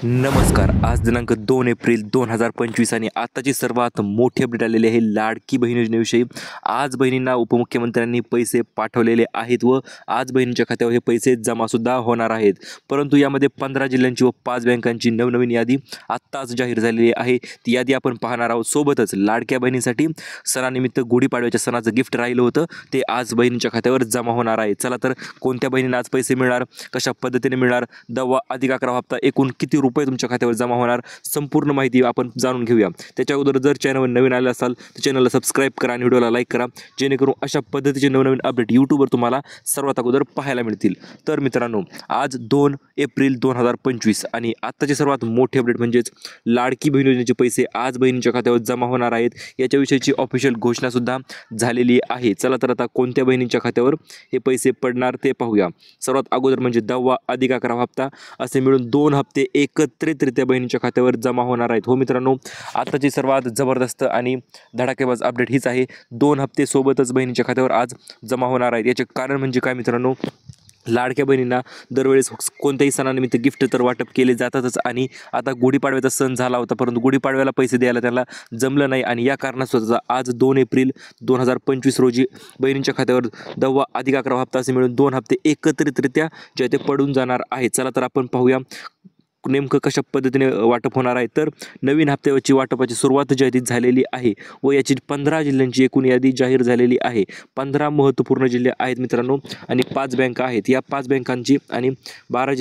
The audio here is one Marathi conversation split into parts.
नमस्कार. आज दिनांक 2 एप्रिल 2025 आणि आताची सर्वात मोठी अपडेट आलेली आहे लाडकी बहीण योजनेविषयी. आज बहिणींना उपमुख्यमंत्र्यांनी पैसे पाठवलेले आहेत व आज बहिणींच्या खात्यावर हे पैसे जमासुद्धा होणार आहेत. परंतु यामध्ये 15 जिल्ह्यांची व 5 बँकांची नवनवीन यादी आत्ताच जाहीर झालेली आहे. ती यादी आपण पाहणार आहोत. सोबतच लाडक्या बहिणींसाठी सणानिमित्त गुढीपाडव्याच्या सणाचं गिफ्ट राहिलं होतं ते आज बहिणींच्या खात्यावर जमा होणार आहे. चला तर कोणत्या बहिणींना आज पैसे मिळणार, कशा पद्धतीने मिळणार, 10वा अधिक 11वा हप्ता एकूण किती रुपये तुमच्या खात्यावर जमा होणार, संपूर्ण माहिती आपण जाणून घेऊया. त्याच्या अगोदर जर चॅनलवर नवीन आले असाल तर चॅनलला सबस्क्राईब करा आणि व्हिडिओला लाईक करा, जेणेकरून अशा पद्धतीचे नवनवीन अपडेट यूट्यूबवर तुम्हाला सर्वात अगोदर पाहायला मिळतील. तर मित्रांनो, आज 2 एप्रिल 2025 आणि आत्ताची सर्वात मोठी अपडेट म्हणजेच लाडकी बहीण योजनेचे पैसे आज बहिणींच्या खात्यावर जमा होणार आहेत. याच्याविषयीची ऑफिशियल घोषणासुद्धा झालेली आहे. चला तर आता कोणत्या बहिणींच्या खात्यावर हे पैसे पडणार ते पाहूया. सर्वात अगोदर म्हणजे 10वा अधिक 11वा हप्ता असे मिळून 2 हप्ते एकत्रितरित्या बहिणींच्या खात्यावर जमा होणार आहेत. हो मित्रांनो, आताची सर्वात जबरदस्त आणि धडाकेबाज अपडेट हीच आहे. 2 हप्ते सोबतच बहिणीच्या खात्यावर आज जमा होणार आहेत. याचे कारण म्हणजे काय मित्रांनो, लाडक्या बहिणींना दरवेळेस कोणत्याही सणानिमित्त गिफ्ट तर वाटप केले जातातच आणि आता गुढीपाडव्याचा सण झाला होता, परंतु गुढीपाडव्याला पैसे द्यायला त्याला जमलं नाही आणि या कारणास्तव आज 2 एप्रिल 2025 रोजी बहिणींच्या खात्यावर 10वा अधिक 11वा हप्ता असे मिळून 2 हप्ते एकत्रितरित्या जे ते पडून जाणार आहेत. चला तर आपण पाहूया नेमकं कशा पद्धतीने वाटप होणार आहे. तर नवीन हप्त्यावरची वाटपाची सुरुवात जी आहे ती झालेली आहे व याची 15 जिल्ह्यांची एकूण यादी जाहीर झालेली आहे. 15 महत्त्वपूर्ण जिल्हे आहेत मित्रांनो आणि 5 बँका आहेत. या 5 बँकांची आणि 15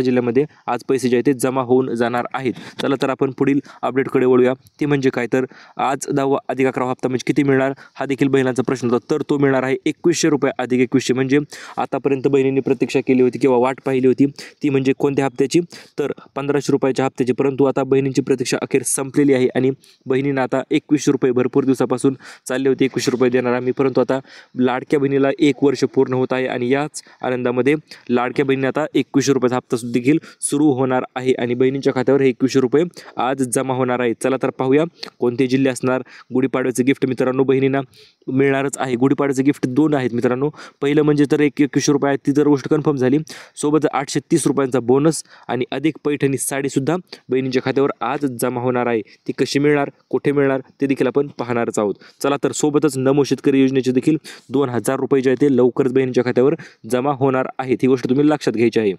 जिल्ह्यामध्ये आज पैसे जे आहेत ते जमा होऊन जाणार आहेत. चला तर आपण पुढील अपडेटकडे वळूया. ते म्हणजे काय, तर आज 10वा अधिक 11वा हप्ता म्हणजे किती मिळणार हा देखील बहिणांचा प्रश्न होता. तर तो मिळणार आहे 2100 रुपये अधिक 2100. म्हणजे आतापर्यंत बहिणींनी प्रतीक्षा केली होती किंवा वाट पाहिली होती ती म्हणजे कोणत्या हप्त्याची, तर 1500 रुपयाच्या हप्त्याची. परंतु आता बहिणींची प्रतीक्षा अखेर संपलेली आहे आणि बहिणींना आता 2100 रुपये भरपूर दिवसापासून चालले होते 2100 रुपये देणार आम्ही, परंतु आता लाडक्या बहिणीला 1 वर्ष पूर्ण होत आहे आणि याच आनंदामध्ये लाडक्या बहिणींना आता 2100 रुपयाचा हप्ता देखील सुरू होणार आहे आणि बहिणींच्या खात्यावर हे 2100 रुपये आज जमा होणार आहेत. चला तर पाहूया कोणते जिल्हे असणार. गुढीपाडव्याचे गिफ्ट मित्रांनो बहिणींना मिळणारच आहे. गुढीपाडव्याचे गिफ्ट 2 आहेत मित्रांनो. पहिलं म्हणजे तर 2100 रुपये ती जर गोष्ट कन्फर्म झाली, सोबत 830 रुपयांचा बोनस आणि अधिक पैठणी साडीसुद्धा बहिणींच्या खात्यावर आज जमा होणार आहे. ती कशी मिळणार, कुठे मिळणार ते देखील आपण पाहणारच आहोत. चला तर सोबतच नमो शेतकरी योजनेचे देखील 2000 रुपये जे आहे ते लवकरच बहिणींच्या खात्यावर जमा होणार आहेत. ही गोष्ट तुम्ही लक्षात घ्यायची आहे.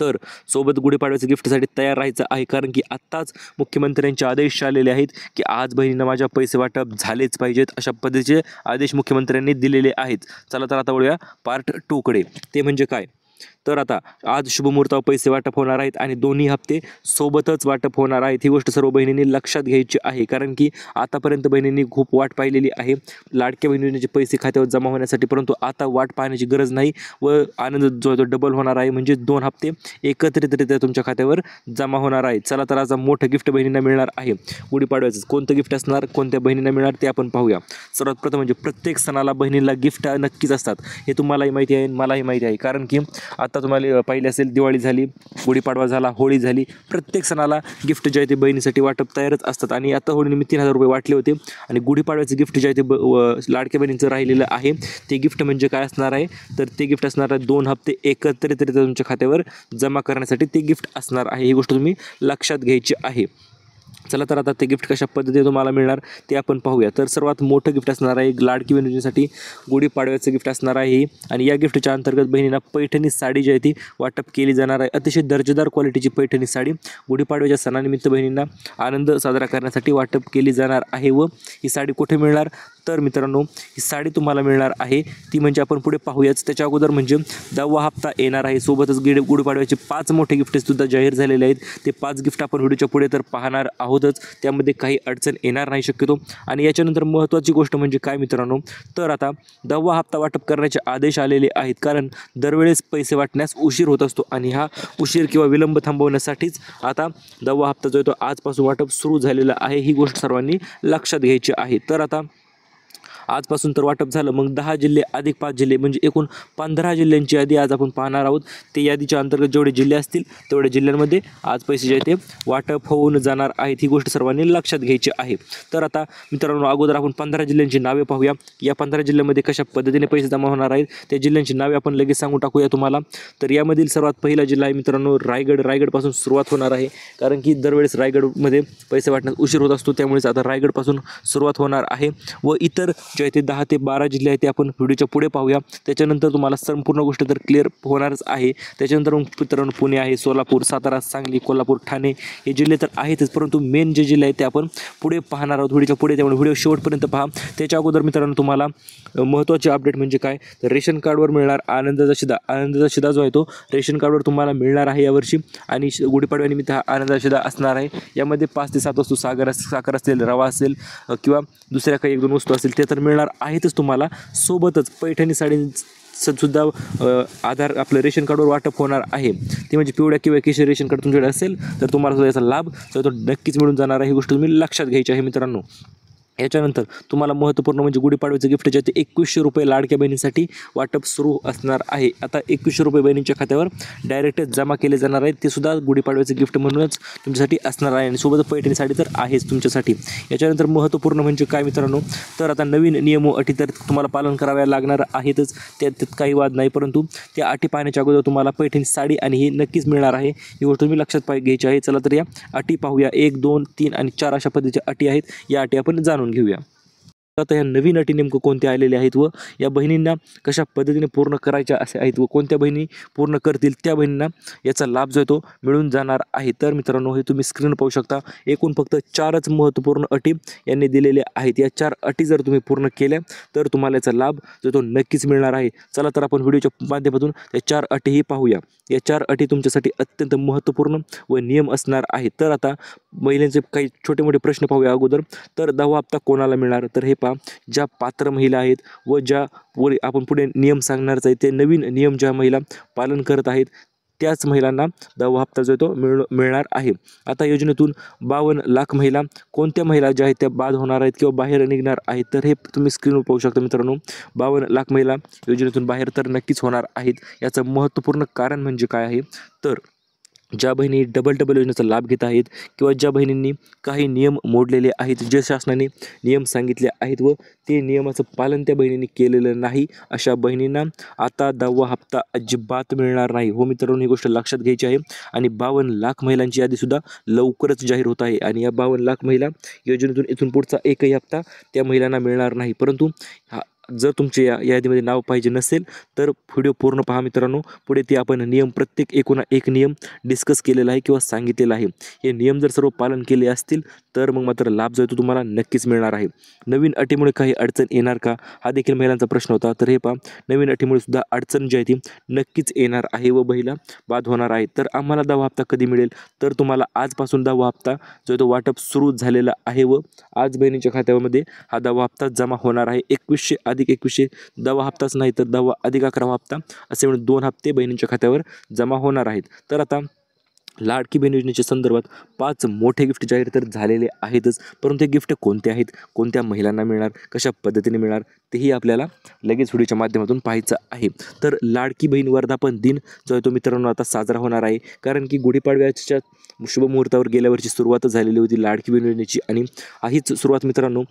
तर सोबत गुढीपाडव्याच्या गिफ्टसाठी तयार राहायचं आहे, कारण की आत्ताच मुख्यमंत्र्यांचे आदेश आलेले आहेत की आज बहिणींना माझ्या पैसे वाटप झालेच पाहिजेत. अशा पद्धतीचे आदेश मुख्यमंत्र्यांनी दिलेले आहेत. चला तर आता वळूया पार्ट 2 कडे. ते म्हणजे काय, तर आता आज शुभमुहूर्तावर पैसे वाटप होणार आहेत आणि दोन्ही हप्ते सोबतच वाटप होणार आहेत. ही गोष्ट सर्व बहिणींनी लक्षात घ्यायची आहे, कारण की आतापर्यंत बहिणींनी खूप वाट पाहिलेली आहे लाडक्या बहिणींचे पैसे खात्यावर जमा होण्यासाठी, परंतु आता वाट पाहण्याची गरज नाही व आनंद जो आहे तो डबल होणार आहे. म्हणजे 2 हप्ते एकत्रितरित्या तुमच्या खात्यावर जमा होणार आहेत. चला तर आज मोठं गिफ्ट बहिणींना मिळणार आहे. गुढीपाडव्याचं कोणतं गिफ्ट असणार, कोणत्या बहिणींना मिळणार ते आपण पाहूया. सर्वात प्रथम म्हणजे प्रत्येक सणाला बहिणींना गिफ्ट नक्कीच असतात, हे तुम्हालाही माहिती आहे मलाही माहिती आहे, कारण की आता तुम्हाला पाहिली असेल दिवाळी झाली, गुढीपाडवा झाला, होळी झाली, प्रत्येक सणाला गिफ्ट जे आहे ते बहिणीसाठी वाटप तयारच असतात. आणि आता होळीनिमित्त 3000 रुपये वाटले होते आणि गुढीपाडव्याचे गिफ्ट जे आहे ते लाडक्या बहिणींचं राहिलेलं आहे. ते गिफ्ट म्हणजे काय असणार आहे, तर ते गिफ्ट असणार आहे 2 हप्ते एकत्रितरित्या तुमच्या खात्यावर जमा करण्यासाठी ते गिफ्ट असणार आहे. ही गोष्ट तुम्ही लक्षात घ्यायची आहे. चला तर आता ते गिफ्ट कशा पद्धतीने तुम्हाला मिळणार ते आपण पाहूया. तर सर्वात मोठं गिफ्ट असणार आहे लाडकी बहीण योजनेसाठी गुढीपाडव्याचं गिफ्ट असणार आहे आणि या गिफ्टच्या अंतर्गत बहिणींना पैठणी साडी जी आहे ती वाटप केली जाणार आहे. अतिशय दर्जेदार क्वालिटीची पैठणी साडी गुढीपाडव्याच्या सणानिमित्त बहिणींना आनंद साजरा करण्यासाठी वाटप केली जाणार आहे. व ही साडी कुठे मिळणार, तर मित्रांनो ही साडी तुम्हाला मिळणार आहे ती म्हणजे आपण पुढे पाहूयाच. त्याच्या अगोदर म्हणजे 10वा हप्ता येणार आहे, सोबतच गुढीपाडव्याचे 5 मोठे गिफ्टसुद्धा जाहीर झालेले आहेत. ते 5 गिफ्ट आपण व्हिडिओच्या पुढे तर पाहणार आहोतच, त्यामध्ये काही अडचण येणार नाही शक्यतो. आणि याच्यानंतर महत्त्वाची गोष्ट म्हणजे काय मित्रांनो, तर आता 10वा हप्ता वाटप करण्याचे आदेश आलेले आहेत, कारण दरवेळेस पैसे वाटण्यास उशीर होत असतो आणि हा उशीर किंवा विलंब थांबवण्यासाठीच आता 10वा हप्ता जो आहे तो आजपासून वाटप सुरू झालेला आहे. ही गोष्ट सर्वांनी लक्षात घ्यायची आहे. तर आता आजपासून तर वाटप झालं, मग 10 जिल्हे अधिक 5 जिल्हे म्हणजे एकूण 15 जिल्ह्यांची यादी आज आपण पाहणार आहोत. ते यादीच्या अंतर्गत जेवढे जिल्हे असतील तेवढ्या जिल्ह्यांमध्ये आज पैसे जे आहे ते वाटप होऊन जाणार आहेत. ही गोष्ट सर्वांनी लक्षात घ्यायची आहे. तर आता मित्रांनो, अगोदर आपण 15 जिल्ह्यांची नावे पाहूया. या 15 जिल्ह्यांमध्ये कशा पद्धतीने पैसे जमा होणार आहेत त्या जिल्ह्यांची नावे आपण लगेच सांगून टाकूया तुम्हाला. तर यामधील सर्वात पहिला जिल्हा आहे मित्रांनो रायगड. रायगडपासून सुरुवात होणार आहे, कारण की दरवेळेस रायगडमध्ये पैसे वाटण्यास उशीर होत असतो, त्यामुळेच आता रायगडपासून सुरुवात होणार आहे. व इतर जे आहे ते 10 ते 12 जिल्हे आहेत ते आपण व्हिडिओच्या पुढे पाहूया. त्याच्यानंतर तुम्हाला संपूर्ण गोष्ट तर क्लिअर होणारच आहे. त्याच्यानंतर मित्रांनो पुणे आहे, सोलापूर, सातारा, सांगली, कोल्हापूर, ठाणे हे जिल्हे तर आहेतच, परंतु मेन जे जिल्हे आहेत ते आपण पुढे पाहणार आहोत व्हिडिओच्या पुढे, त्यामुळे व्हिडिओ शेवटपर्यंत पहा. त्याच्या अगोदर मित्रांनो तुम्हाला महत्त्वाचे अपडेट म्हणजे काय, तर रेशन कार्डवर मिळणार आनंदाचा शिधा. आनंदाचा शिधा जो आहे तो रेशन कार्डवर तुम्हाला मिळणार आहे यावर्षी, आणि गुढीपाडव्यानिमित्त हा आनंदाचा शिधा असणार आहे. यामध्ये 5 ते 7 वस्तू साखर असेल, रवा असेल किंवा दुसऱ्या काही 1-2 वस्तू असतील ते तर मिळणार आहेतच तुम्हाला. सोबतच पैठणी साडी सुद्धा आधार आपलं रेशन कार्डवर वाटप होणार आहे. ते म्हणजे पिवळ्या किंवा केशरी रेशन कार्ड तुमच्याकडे असेल तर तुम्हाला सुद्धा याचा लाभ जो तो नक्कीच मिळून जाणार आहे. ही गोष्ट तुम्ही लक्षात घ्यायची आहे मित्रांनो. याच्यानंतर तुम्हाला महत्त्वपूर्ण म्हणजे गुढीपाडव्याचं गिफ्ट जे आहे ते 2100 रुपये लाडक्या बहिणीसाठी वाटप सुरू असणार आहे. आता 2100 रुपये बहिणींच्या खात्यावर डायरेक्ट जमा केले जाणार आहेत. ते सुद्धा गुढीपाडव्याचं गिफ्ट म्हणूनच तुमच्यासाठी असणार आहे, आणि सोबत पैठणी साडी तर आहेच तुमच्यासाठी. याच्यानंतर महत्त्वपूर्ण म्हणजे काय मित्रांनो, तर आता नवीन नियम व अटी तर तुम्हाला पालन कराव्या लागणार आहेतच, त्यात काही वाद नाही, परंतु त्या अटी पाहण्याच्या अगोदर तुम्हाला पैठणी साडी आणि ही नक्कीच मिळणार आहे. ही गोष्ट तुम्ही लक्षात घ्यायची आहे. चला तर या अटी पाहूया. 1, 2, 3 आणि 4 अशा पद्धतीच्या अटी आहेत. या अटी आपण जाणून घेऊया. आता ह्या नवीन अटी नेमकं कोणत्या आलेल्या आहेत व या बहिणींना कशा पद्धतीने पूर्ण करायच्या असे आहेत, व कोणत्या बहिणी पूर्ण करतील त्या बहिणींना याचा लाभ जो आहे तो मिळून जाणार आहे. तर मित्रांनो, हे तुम्ही स्क्रीन पाहू शकता. एकूण फक्त 4च महत्त्वपूर्ण अटी यांनी दिलेल्या आहेत. या 4 अटी जर तुम्ही पूर्ण केल्या तर तुम्हाला याचा लाभ जो तो नक्कीच मिळणार आहे. चला तर आपण व्हिडिओच्या माध्यमातून त्या 4 अटीही पाहूया. या 4 अटी तुमच्यासाठी अत्यंत महत्त्वपूर्ण व नियम असणार आहेत. तर आता महिलांचे काही छोटे मोठे प्रश्न पाहूया अगोदर. तर 10वा हप्ता कोणाला मिळणार, तर हे ज्या पात्र महिला आहेत व ज्या आपण पुढे नियम सांगणारच आहे ते नवीन नियम ज्या महिला पालन करत आहेत त्याच महिलांना 10वा हप्ता जो तो मिळणार आहे. आता योजनेतून 52 लाख महिला कोणत्या महिला ज्या आहेत त्या बाद होणार आहेत किंवा बाहेर निघणार आहेत, तर हे तुम्ही स्क्रीनवर पाहू शकता मित्रांनो. 52 लाख महिला योजनेतून बाहेर तर नक्कीच होणार आहेत. याचं महत्त्वपूर्ण कारण म्हणजे काय आहे, तर ज्या बहिणी डबल योजनेचा लाभ घेत आहेत किंवा ज्या बहिणींनी काही नियम मोडलेले आहेत, जे शासनाने नियम सांगितले आहेत व ते नियमाचं पालन त्या बहिणींनी केलेलं नाही, अशा बहिणींना आता 10वा हप्ता अजिबात मिळणार नाही. हो मित्रांनो, ही गोष्ट लक्षात घ्यायची आहे. आणि 52 लाख महिलांची यादीसुद्धा लवकरच जाहीर होत आहे, आणि या 52 लाख महिला योजनेतून इथून पुढचा एकही हप्ता त्या महिलांना मिळणार नाही. परंतु जर तुमचे या यादीमध्ये नाव पाहिजे नसेल तर व्हिडिओ पूर्ण पहा मित्रांनो. पुढे ते आपण नियम प्रत्येक एक नियम डिस्कस केलेला आहे किंवा सांगितलेला आहे. हे नियम जर सर्व पालन केले असतील तर मग मात्र लाभ जो आहे तो तुम्हाला नक्कीच मिळणार आहे. नवीन अटीमुळे काही अडचण येणार का, हा देखील महिलांचा प्रश्न होता. तर हे पहा, नवीन अटीमुळे सुद्धा अडचण जी आहे ती नक्कीच येणार आहे व महिला बाद होणार आहे. तर आम्हाला 10वा हप्ता कधी मिळेल, तर तुम्हाला आजपासून 10वा हप्ता जो आहे तो वाटप सुरू झालेला आहे व आज बहिणीच्या खात्यामध्ये हा 10वा हप्ता जमा होणार आहे. 2100 अधिक 2100 10वा हप्ताच नाही तर 10वा अधिक 11वा हप्ता असे म्हणून 2 हप्ते बहिणींच्या खात्यावर जमा होणार आहेत. तर आता लाडकी बहीण योजनेच्या संदर्भात 5 मोठे गिफ्ट जाहीर तर झालेले आहेतच, परंतु ते गिफ्ट कोणते आहेत, कोणत्या महिलांना मिळणार, कशा पद्धतीने मिळणार तेही आपल्याला लगेच व्हिडिओच्या माध्यमातून पाहायचं आहे. तर लाडकी बहीण वर्धापन दिन जो आहे तो मित्रांनो आता साजरा होणार आहे, कारण की गुढीपाडव्याच्या शुभमुहूर्तावर गेल्या वर्षी सुरुवात झालेली होती लाडकी बहीण योजनेची, आणि हीच सुरुवात मित्रांनो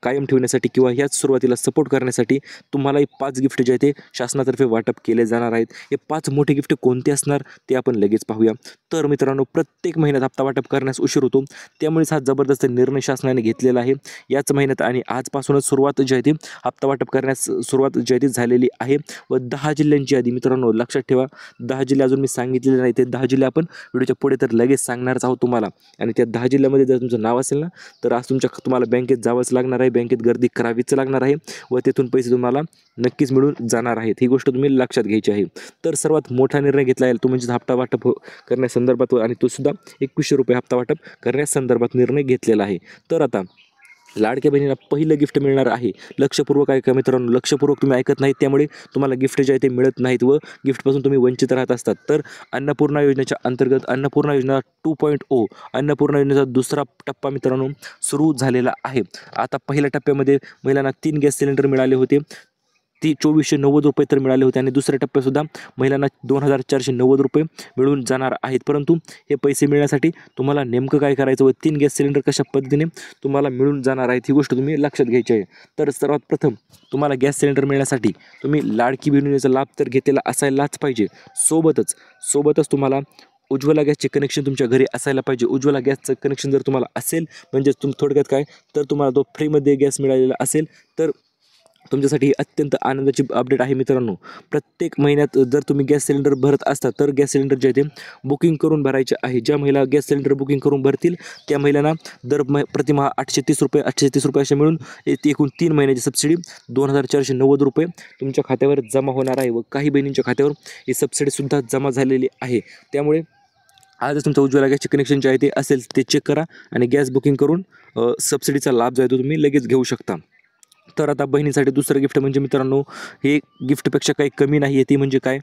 कायम ठेवण्यासाठी किंवा ह्याच सुरुवातीला सपोर्ट करण्यासाठी तुम्हालाही 5 गिफ्ट जे आहे ते शासनातर्फे वाटप केले जाणार आहेत. हे 5 मोठे गिफ्ट कोणते असणार ते आपण लगेच पाहूया. तर मित्रांनो, प्रत्येक महिन्यात हप्ता वाटप करण्यास उशीर होतो, त्यामुळेच हा जबरदस्त निर्णय शासनाने घेतलेला आहे. याच महिन्यात आणि आजपासूनच सुरुवात जी आहे ती हप्ता वाटप करण्यास सुरुवात जी आहे ती झालेली आहे. व 10 जिल्ह्यांची यादी मित्रांनो लक्षात ठेवा, 10 जिल्हे अजून मी सांगितलेले नाही, ते 10 जिल्हे आपण व्हिडिओच्या पुढे तर लगेच सांगणारच आहोत तुम्हाला. आणि त्या 10 जिल्ह्यामध्ये जर तुमचं नाव असेल ना, तर आज तुम्हाला बँकेत जावंच लागणार आहे, बँकेत गर्दी करावीच लागणार आहे व तेथून पैसे तुम्हाला नक्कीच मिळून जाणार आहेत. ही गोष्ट तुम्ही लक्षात घ्यायची आहे. तर सर्वात मोठा निर्णय घेतला आहे तो म्हणजे हप्ता वाटप करण्यासंदर्भात, आणि तो सुद्धा 2100 रुपये हप्ता वाटप करण्यासंदर्भात निर्णय घेतलेला आहे. तर आता लाडक्या बहिणीला पहिलं गिफ्ट मिळणार आहे. लक्षपूर्वक ऐका मित्रांनो, लक्षपूर्वक तुम्ही ऐकत नाहीत त्यामुळे तुम्हाला गिफ्ट जे आहे ते मिळत नाहीत व गिफ्टपासून तुम्ही वंचित राहत असतात. तर अन्नपूर्णा योजनेच्या अंतर्गत अन्नपूर्णा योजना 2.0 अन्नपूर्णा योजनेचा दुसरा टप्पा मित्रांनो सुरू झालेला आहे. आता पहिल्या टप्प्यामध्ये महिलांना 3 गॅस सिलेंडर मिळाले होते. ती 2490 रुपये तर मिळाले होते आणि दुसऱ्या टप्प्यातसुद्धा महिलांना 2490 रुपये मिळून जाणार आहेत. परंतु हे पैसे मिळण्यासाठी तुम्हाला नेमकं काय करायचं व 3 गॅस सिलेंडर कशा पद्धतीने तुम्हाला मिळून जाणार आहेत ही गोष्ट तुम्ही लक्षात घ्यायची आहे. तर सर्वात प्रथम तुम्हाला गॅस सिलेंडर मिळण्यासाठी तुम्ही लाडकी बहीण योजनेचा लाभ तर घेतलेला असायलाच पाहिजे. सोबतच तुम्हाला उज्ज्वला गॅसचे कनेक्शन तुमच्या घरी असायला पाहिजे. उज्ज्वला गॅसचं कनेक्शन जर तुम्हाला असेल म्हणजेच थोडक्यात काय तर तुम्हाला तो फ्रीमध्ये गॅस मिळालेला असेल तर तुमच्यासाठी अत्यंत आनंदाची अपडेट आहे मित्रांनो. प्रत्येक महिन्यात जर तुम्ही गॅस सिलेंडर भरत असता तर गॅस सिलेंडर जे आहे ते बुकिंग करून भरायचे आहे. ज्या महिला गॅस सिलेंडर बुकिंग करून भरतील त्या महिलांना प्रतिमाह 830 रुपये असे मिळून एकूण 3 महिन्याची सबसिडी 2490 रुपये तुमच्या खात्यावर जमा होणार आहे व काही बहिणींच्या खात्यावर ही सबसिडीसुद्धा जमा झालेली आहे. त्यामुळे आजच तुमचं उज्ज्वला गॅसचे कनेक्शन जे आहे ते असेल ते चेक करा आणि गॅस बुकिंग करून सबसिडीचा लाभ जो आहे तो तुम्ही लगेच घेऊ शकता. तर आता बहिणीसाठी दुसरं गिफ्ट म्हणजे मित्रांनो हे गिफ्टपेक्षा काही कमी नाही आहे. ती म्हणजे काय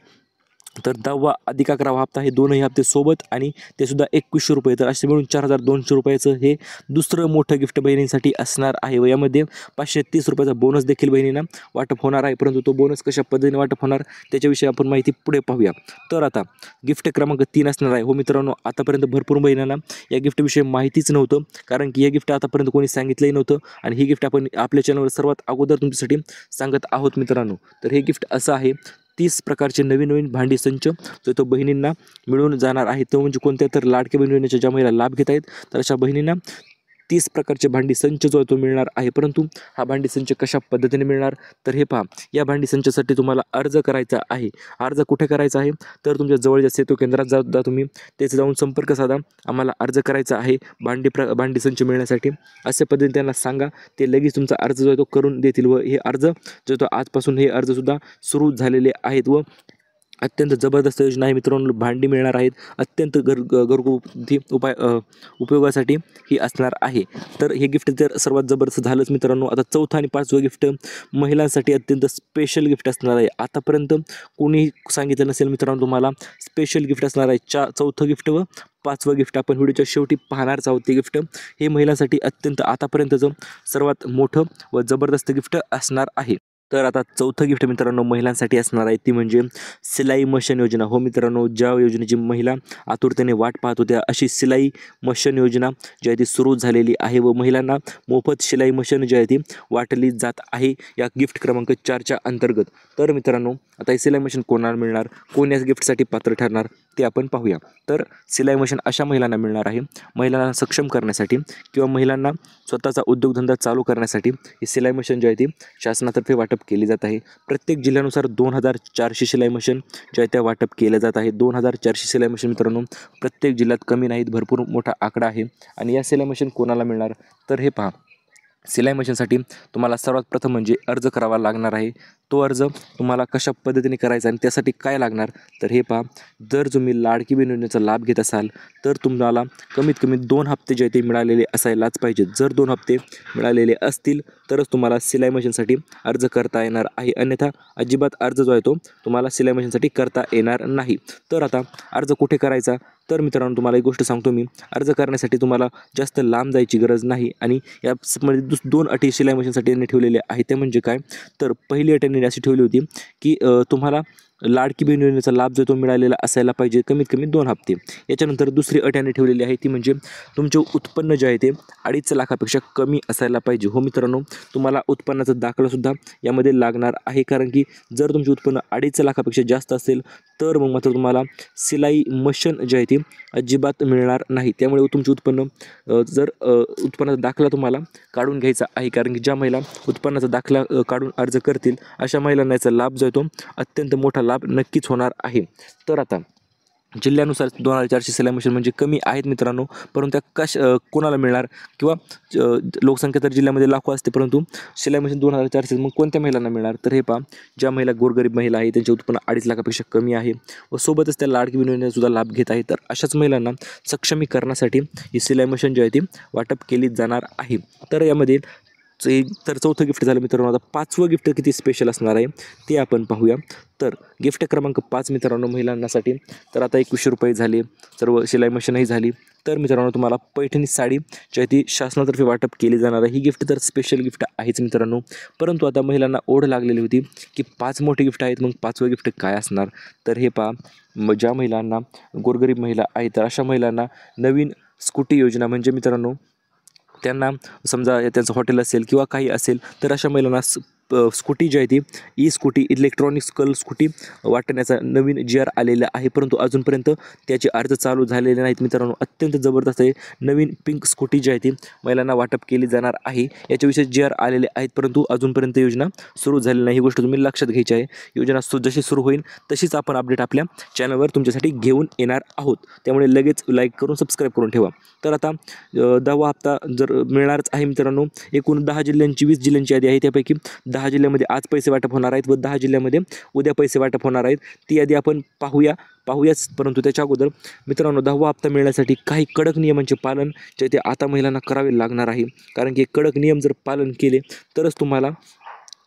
तर 10वा अधिक 11वा हप्ता हे दोनही हप्ते सोबत आणि ते सुद्धा 2100 रुपये. तर असे मिळून 4200 रुपयाचं हे दुसरं मोठं गिफ्ट बहिणींसाठी असणार आहे व यामध्ये 530 रुपयाचा बोनस देखील बहिणींना वाटप होणार आहे. परंतु तो बोनस कशा पद्धतीने वाटप होणार त्याच्याविषयी आपण माहिती पुढे पाहूया. तर आता गिफ्ट क्रमांक 3 असणार आहे. हो मित्रांनो, आतापर्यंत भरपूर बहिणींना या गिफ्टविषयी माहितीच नव्हतं कारण की हे गिफ्ट आतापर्यंत कोणी सांगितलंही नव्हतं आणि ही गिफ्ट आपण आपल्या चॅनलवर सर्वात अगोदर तुमच्यासाठी सांगत आहोत मित्रांनो. तर हे गिफ्ट असं आहे 30 प्रकारचे नवीन भांडी संच जो तो बहिणींना मिळून जाणार आहे. तो म्हणजे कोणत्या तर लाडक्या बहीण योजनेच्या ज्या महिला लाभ घेत आहेत तर अशा बहिणींना 30 प्रकारचे भांडी संच जो आहे तो मिळणार आहे. परंतु हा भांडी संच कशा पद्धतीने मिळणार तर हे पहा, या भांडी संचासाठी तुम्हाला अर्ज करायचा आहे. अर्ज कुठे करायचा आहे तर तुमच्या जवळच्या सेतू केंद्रात जा तुम्ही तेथे जाऊन संपर्क साधा, आम्हाला अर्ज करायचा आहे भांडी संच मिळण्यासाठी अशा पद्धतीने त्यांना सांगा. ते लगेच तुमचा अर्ज जो आहे तो करून देतील व हे अर्ज जो तो आजपासून हे अर्जसुद्धा सुरू झालेले आहेत व अत्यंत जबरदस्त योजना आहे मित्रांनो. भांडी मिळणार आहेत अत्यंत घरगुती उपयोगासाठी ही असणार आहे. तर हे गिफ्ट तर सर्वात जबरदस्त झालंच मित्रांनो. आता चौथं आणि 5वं गिफ्ट महिलांसाठी अत्यंत स्पेशल गिफ्ट असणार आहे. आतापर्यंत कोणी सांगितलं नसेल मित्रांनो तुम्हाला स्पेशल गिफ्ट असणार आहे. चौथं गिफ्ट व 5वं गिफ्ट आपण व्हिडिओच्या शेवटी पाहणारच आहोत. ते गिफ्ट हे महिलांसाठी अत्यंत आतापर्यंतचं सर्वात मोठं व जबरदस्त गिफ्ट असणार आहे. तर आता चौथं गिफ्ट मित्रांनो महिलांसाठी असणार आहे ती म्हणजे सिलाई मशीन योजना. हो मित्रांनो, ज्या योजनेची महिला आतुरतेने वाट पाहत होत्या अशी सिलाई मशीन योजना जी आहे ती सुरू झालेली आहे व महिलांना मोफत शिलाई मशीन जी आहे ती वाटली जात आहे या गिफ्ट क्रमांक 4च्या अंतर्गत. तर मित्रांनो, आता ही सिलाई मशीन कोणाला मिळणार, कोण या गिफ्टसाठी पात्र ठरणार ते आपण पाहूया. तर सिलाई मशीन अशा महिलांना मिळणार आहे महिलांना सक्षम करण्यासाठी किंवा महिलांना स्वतःचा उद्योगधंदा चालू करण्यासाठी ही सिलाई मशीन जी आहे ती शासनातर्फे वाटप केली जात आहे. प्रत्येक जिल्ह्यानुसार 2400 शिलाई मशीन ज्या आहे त्या वाटप केल्या जात आहे. 2400 शिलाई मशीन मित्रांनो प्रत्येक जिल्ह्यात कमी नाहीत, भरपूर मोठा आकडा आहे. आणि या सिलाई मशीन कोणाला मिळणार तर हे पहा, सिलाई मशीनसाठी तुम्हाला सर्वात प्रथम म्हणजे अर्ज करावा लागणार आहे. तो अर्ज तुम्हाला कशा पद्धतीने करायचा आणि त्यासाठी काय लागणार तर हे पहा, जर तुम्ही लाडकी बहीण योजनेचा लाभ घेत असाल तर तुम्हाला कमीत कमी 2 हप्ते जे ते मिळालेले असायलाच पाहिजेत. जर 2 हप्ते मिळालेले असतील तरच तुम्हाला सिलाई मशीनसाठी अर्ज करता येणार आहे. अन्यथा अजिबात अर्ज जो आहे तो तुम्हाला सिलाई मशीनसाठी करता येणार नाही. तर आता अर्ज कुठे करायचा तर मित्रांनो तुम्हाला एक गोष्ट सांगतो मी, अर्ज करण्यासाठी तुम्हाला जास्त लांब जायची गरज नाही आणि यामध्ये 2 अटी सिलाई मशीनसाठी यांनी ठेवलेल्या आहेत. ते म्हणजे काय तर पहिली अट यांनी अशी ठेवली होती की तुम्हाला लाडकी बहीण योजनेचा लाभ जो तो मिळालेला असायला पाहिजे कमीत कमी 2 हप्ते. याच्यानंतर दुसरी अट यांनी ठेवलेली आहे ती म्हणजे तुमचे उत्पन्न जे आहे ते 2.5 लाखापेक्षा कमी असायला पाहिजे. हो मित्रांनो, तुम्हाला उत्पन्नाचा दाखलासुद्धा यामध्ये लागणार आहे कारण की जर तुमचे उत्पन्न 2.5 लाखापेक्षा जास्त असेल तर मग मात्र तुम्हाला सिलाई मशीन जी आहे ती अजिबात मिळणार नाही. त्यामुळे तुमचे उत्पन्न जर उत्पन्नाचा दाखला तुम्हाला काढून घ्यायचा आहे कारण की ज्या महिला उत्पन्नाचा दाखला काढून अर्ज करतील अशा महिलांना याचा लाभ जो आहे तो अत्यंत मोठा लाभ नक्कीच होणार आहे. तर आता जिल्ह्यानुसार 2400 सिलाई मशीन म्हणजे कमी आहेत मित्रांनो, परंतु त्या कोणाला मिळणार किंवा लोकसंख्या तर जिल्ह्यामध्ये लाखो असते परंतु सिलाई मशीन 2400 मग कोणत्या महिलांना मिळणार तर हे पहा, ज्या महिला गोरगरीब महिला आहे त्यांचे उत्पन्न 2.5 लाखापेक्षा कमी आहे व सोबतच त्या लाडकी बहीण योजनेचा लाभ घेत आहे तर अशाच महिलांना सक्षमीकरणासाठी ही सिलाई मशीन जी आहे ती वाटप केली जाणार आहे. तर यामध्ये तर चौथं गिफ्ट झालं मित्रांनो. आता पाचवं गिफ्ट किती स्पेशल असणार आहे ते आपण पाहूया. तर गिफ्ट क्रमांक 5 मित्रांनो महिलांसाठी. तर आता 2100 रुपये झाले, सर्व शिलाई मशीनही झाली. तर मित्रांनो तुम्हाला पैठणी साडी जी आहे ती शासनातर्फे वाटप केली जाणार आहे. ही गिफ्ट तर स्पेशल गिफ्ट आहेच मित्रांनो. परंतु आता महिलांना ओढ लागलेली होती की 5 मोठे गिफ्ट आहेत, मग 5वं गिफ्ट काय असणार. तर हे पहा, ज्या महिलांना गोरगरीब महिला आहेत तर अशा महिलांना नवीन स्कूटी योजना म्हणजे मित्रांनो त्यांना समजा त्यांचं हॉटेल असेल किंवा काही असेल तर अशा महिलांना स्कूटी जी आहे ती स्कूटी इलेक्ट्रॉनिक स्कूटी वाटण्याचा नवीन GR आलेला आहे. परंतु अजूनपर्यंत त्याचे अर्ज चालू झालेले नाहीत मित्रांनो. अत्यंत जबरदस्त आहे. नवीन पिंक स्कूटी जी आहे ती महिलांना वाटप केली जाणार आहे. याच्याविषयी GR आलेले आहेत परंतु अजूनपर्यंत योजना सुरू झाली नाही. ही गोष्ट तुम्ही लक्षात घ्यायची आहे. योजना जशी सुरू होईल तशीच आपण अपडेट आपल्या चॅनलवर तुमच्यासाठी घेऊन येणार आहोत. त्यामुळे लगेच लाईक करून सबस्क्राईब करून ठेवा. तर आता 10वा हप्ता जर मिळणारच आहे मित्रांनो. एकूण 10 जिल्ह्यांची 20 जिल्ह्यांची यादी आहे. त्यापैकी 10 जिल्ह्यामध्ये आज पैसे वाटप होणार आहेत व 10 जिल्ह्यामध्ये उद्या पैसे वाटप होणार आहेत. ती यादी आपण पाहूयाच. परंतु त्याच्या अगोदर मित्रांनो 10वा हप्ता मिळण्यासाठी काही कडक नियमांचे पालन जे ते आता महिलांना करावे लागणार आहे. कारण की कडक नियम जर पालन केले तरच तुम्हाला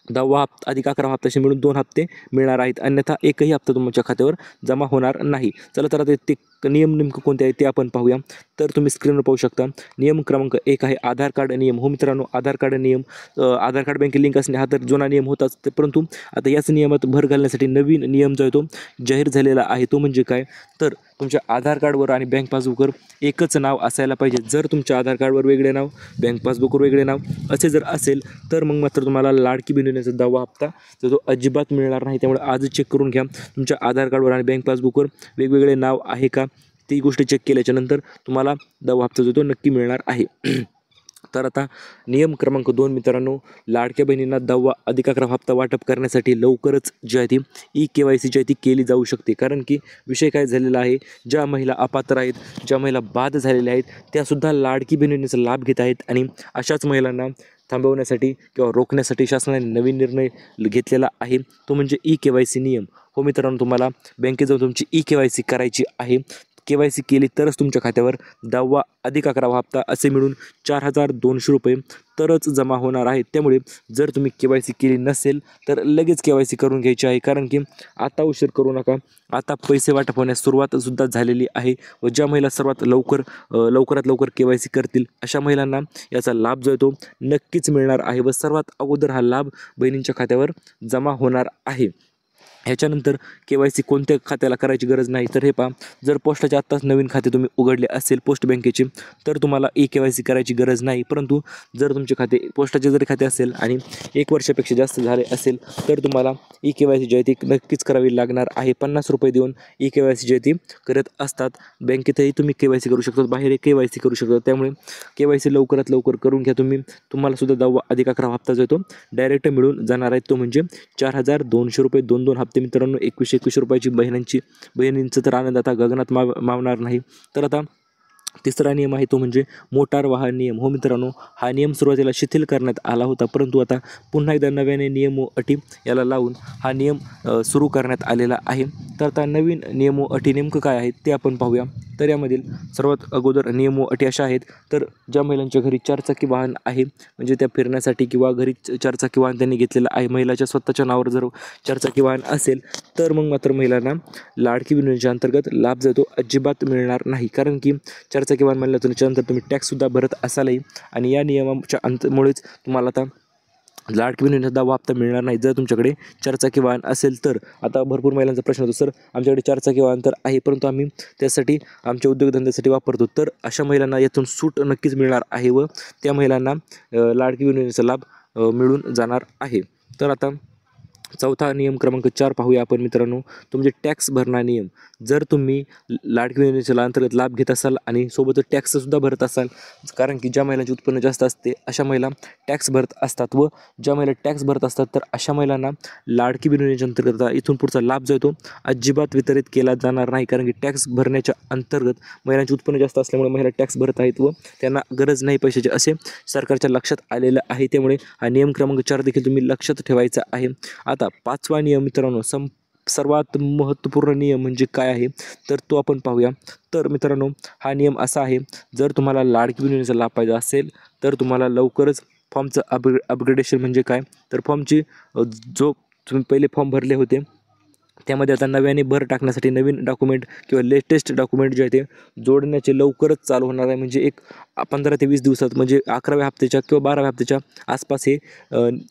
10वा हप्ता अधिक 11वा हप्त्याशी मिळून 2 हप्ते मिळणार आहेत. अन्यथा एकही हप्ता तुमच्या खात्यावर जमा होणार नाही. चला तर आता ते नियम नेमकं कोणते आहे ते आपण पाहूया. तर तुम्ही स्क्रीनवर पाहू शकता. नियम क्रमांक 1 आहे आधार कार्ड नियम. हो मित्रांनो, आधार कार्ड नियम, आधार कार्ड बँकेत लिंक असणे हा तर जुना नियम होताच. परंतु आता याच नियमात भर घालण्यासाठी नवीन नियम जो आहे तो जाहीर झालेला आहे. तो म्हणजे काय, तर तुमच्या आधार कार्डवर आणि बँक पासबुकवर एकच नाव असायला पाहिजे. जर तुमच्या आधार कार्डवर वेगळे नाव, बँक पासबुकवर वेगळे नाव असे जर असेल तर मग मात्र तुम्हाला लाडकी बहीण योजनेचा 10वा हप्ता जो अजिबात मिळणार नाही. त्यामुळे आजच चेक करून घ्या तुमच्या आधार कार्डवर आणि बँक पासबुकवर वेगवेगळे नाव आहे का. ती गोष्ट चेक केल्याच्या नंतर तुम्हाला 10वा हप्ता जो तो नक्की मिळणार आहे. तर आता नियम क्रमांक 2 मित्रांनो, लाडक्या बहिणींना 10वा अधिक 11वा हप्ता वाटप करण्यासाठी लवकरच जी आहे ती KYC जी आहे ती केली जाऊ शकते. कारण की विषय काय झालेला आहे, ज्या महिला अपात्र आहेत, ज्या महिला बाद झालेल्या आहेत त्यासुद्धा लाडकी बहीण योजनेचा लाभ घेत आहेत. आणि अशाच महिलांना थांबवण्यासाठी किंवा रोखण्यासाठी शासनाने नवीन निर्णय घेतलेला आहे. तो म्हणजे KYC नियम. हो मित्रांनो, तुम्हाला बँकेत जाऊन तुमची KYC करायची आहे. KYC केली तरच तुमच्या खात्यावर 10वा अधिक 11वा हप्ता असे मिळून 4200 रुपये तरच जमा होणार आहेत. त्यामुळे जर तुम्ही KYC केली नसेल तर लगेच KYC करून घ्यायची आहे. कारण की आता उशीर करू नका. आता पैसे वाटप होण्यास सुरुवातसुद्धा झालेली आहे व ज्या महिला सर्वात लवकरात लवकर KYC करतील अशा महिलांना याचा लाभ जो आहे तो नक्कीच मिळणार आहे व सर्वात अगोदर हा लाभ बहिणींच्या खात्यावर जमा होणार आहे. ह्याच्यानंतर KYC कोणत्या खात्याला करायची गरज नाही. तर हे पहा, जर पोस्टाचे आत्ताच नवीन खाते तुम्ही उघडले असेल पोस्ट बँकेचे तर तुम्हाला KYC करायची गरज नाही. परंतु जर तुमचे खाते पोस्टाचे जरी खाते असेल आणि 1 वर्षापेक्षा जास्त झाले असेल तर तुम्हाला KYC जी आहे ती नक्कीच करावी लागणार आहे. 50 रुपये देऊन KYC जी आहे ती करत असतात. बँकेतही तुम्ही KYC करू शकता, बाहेर KYC करू शकता. त्यामुळे KYC लवकरात लवकर करून घ्या. तुम्हाला सुद्धा 10वा अधिक 11वा हप्ता जो आहे तो डायरेक्ट मिळून जाणार आहे. तो म्हणजे 4200 रुपये 2 हप्ते मित्रांनो. 2100 रुपयाची बहिणींचं तर आनंद आता गगनात मावणार नाही. तर आता तिसरा नियम आहे तो म्हणजे मोटार वाहन नियम. हो मित्रांनो, हा नियम सुरुवातीला शिथिल करण्यात आला होता परंतु आता पुन्हा एकदा नव्याने नियम व अटी याला लावून हा नियम सुरू करण्यात आलेला आहे. तर आता नवीन नियम व अटी नेमकं काय आहेत ते आपण पाहूया. तर यामधील सर्वात अगोदर नियम व अटी अशा आहेत. तर ज्या महिलांच्या घरी 4 चाकी वाहन आहे म्हणजे त्या फिरण्यासाठी किंवा घरी 4 चाकी वाहन त्यांनी घेतलेलं आहे, महिलाच्या स्वतःच्या नावावर जर 4 चाकी वाहन असेल तर मग मात्र महिलांना लाडकी बहीण योजनेच्या अंतर्गत लाभ जो तो अजिबात मिळणार नाही. कारण की 4 चाकी वाहन म्हणलं तर त्याच्यानंतर तुम्ही टॅक्ससुद्धा भरत असालही आणि या नियमाच्या मुळेच तुम्हाला आता लाडकी बहीण योजनेचा 10वा हप्ता मिळणार नाही जर तुमच्याकडे 4 चाकी वाहन असेल तर. आता भरपूर महिलांचा प्रश्न होतो, सर आमच्याकडे 4 चाकी वाहन तर आहे परंतु आम्ही त्यासाठी आमच्या उद्योगधंद्यासाठी वापरतो. तर अशा महिलांना यातून सूट नक्कीच मिळणार आहे व त्या महिलांना लाडकी बहीण योजनेचा लाभ मिळून जाणार आहे. तर आता चौथा नियम क्रमांक 4 पाहूया आपण मित्रांनो. तुमचे टॅक्स भरणा नियम. जर तुम्ही लाडकी बहीण योजनेच्या अंतर्गत लाभ घेत असाल आणि सोबतच टॅक्ससुद्धा भरत असाल, कारण की ज्या महिलांचे उत्पन्न जास्त असते अशा महिला टॅक्स भरत असतात व ज्या महिला टॅक्स भरत असतात तर अशा महिलांना लाडकी बहीण योजनेच्या अंतर्गत इथून पुढचा लाभ जो आहे तो अजिबात वितरित केला जाणार नाही. कारण की टॅक्स भरण्याच्या अंतर्गत महिलांचे उत्पन्न जास्त असल्यामुळे महिला टॅक्स भरत आहेत व त्यांना गरज नाही पैशाची असे सरकारच्या लक्षात आलेलं आहे. त्यामुळे हा नियम क्रमांक 4 देखील तुम्ही लक्षात ठेवायचा आहे. आता 5वा नियम मित्रांनो, सर्वात महत्त्वपूर्ण नियम म्हणजे काय आहे तर तो आपण पाहूया. तर मित्रांनो, हा नियम असा आहे, जर तुम्हाला लाडकी बहीण योजनेचा लाभ पाहिजे असेल तर तुम्हाला लवकरच फॉर्मचं अपग्रेडेशन म्हणजे काय, तर फॉर्मची जो तुम्ही पहिले फॉर्म भरले होते त्यामध्ये आता नव्याने भर टाकण्यासाठी नवीन डॉक्युमेंट किंवा लेटेस्ट डॉक्युमेंट जे आहे ते जोडण्याचे लवकरच चालू होणार आहे. म्हणजे एक 15 ते 20 दिवसात, म्हणजे 11व्या हप्त्याच्या किंवा 12व्या हप्त्याच्या आसपास हे